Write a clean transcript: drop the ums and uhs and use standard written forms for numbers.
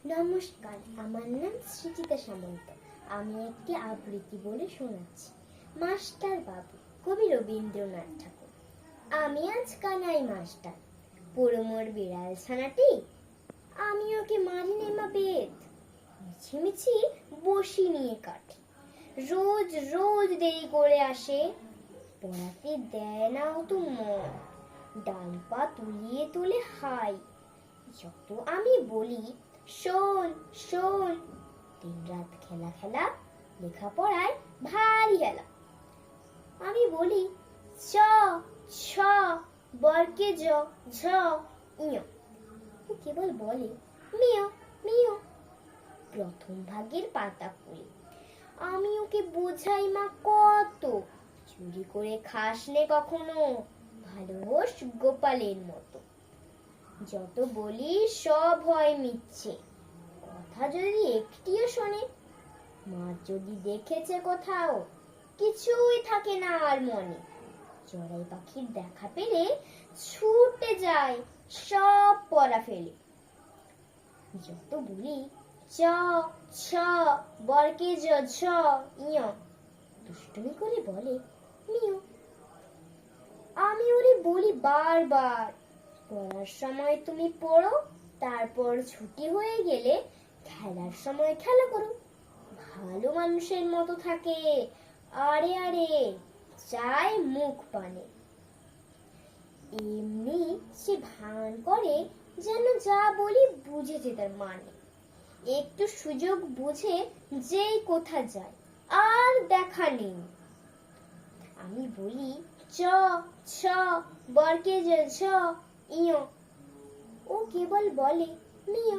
নমস্কার, আমার নাম সৃজিতা সামন্ত। আমি একটি আবৃত্তি বলে শোনাচ্ছি। মাস্টার বাবু, কবি রবীন্দ্রনাথ ঠাকুর। আমি আজ কানাই মাস্টার, পোড়োমোর বিড়াল ছানাটি, আমি ওকে মারি নে মা বেত, মিছিমিছি বসি নিয়ে কাঠি। রোজ রোজ দেরি করে আসে, পড়াতে দেয় না অত মন, ডান পা তুলিয়ে তুলে হাই। যত আমি বলি শোন শোন, দিনরাত খেলা খেলা, লেখাপড়ায় ভারী হেলা। আমি বলি চ ছ, বরকে জ ঝ ইয়, ও কেবল বলে মিয় মিয়। প্রথম ভাগের পাতা খুলি, আমি ওকে বোঝাই মা কত, চুরি করে খাস নে কখনো, ভালো হোস গোপালের মতো। যত বলি সব হয় মিথ্যে, কথা যদি একটিও শোনে। মা যদি দেখেছে কোথাও, কিছুই থাকে না আর মনে। চড়াই পাখির দেখা পেলে ছুটে যায় সব পড়া ফেলে। যত বলি চ ছ, বরকে জ ঝ ইয়, দুষ্টুমি করে বলে মিয়। আমি ওরে বলি বারবার, পড়ার সময় তুমি পড়ো, তারপর ছুটি হয়ে গেলে খেলার সময় খেলা করো। ভালো মানুষের মতো থাকে, আরে আরে চায় মুখ পানে। এমনি সে ভান করে যেন যা বলি বুঝেছে তার মানে। একটু সুযোগ বুঝে যেই কোথা যায়, আর দেখা নেই। আমি বলি চ ছ, বরকে জ ঝ ইয়, ও কেবল বলে মিয়।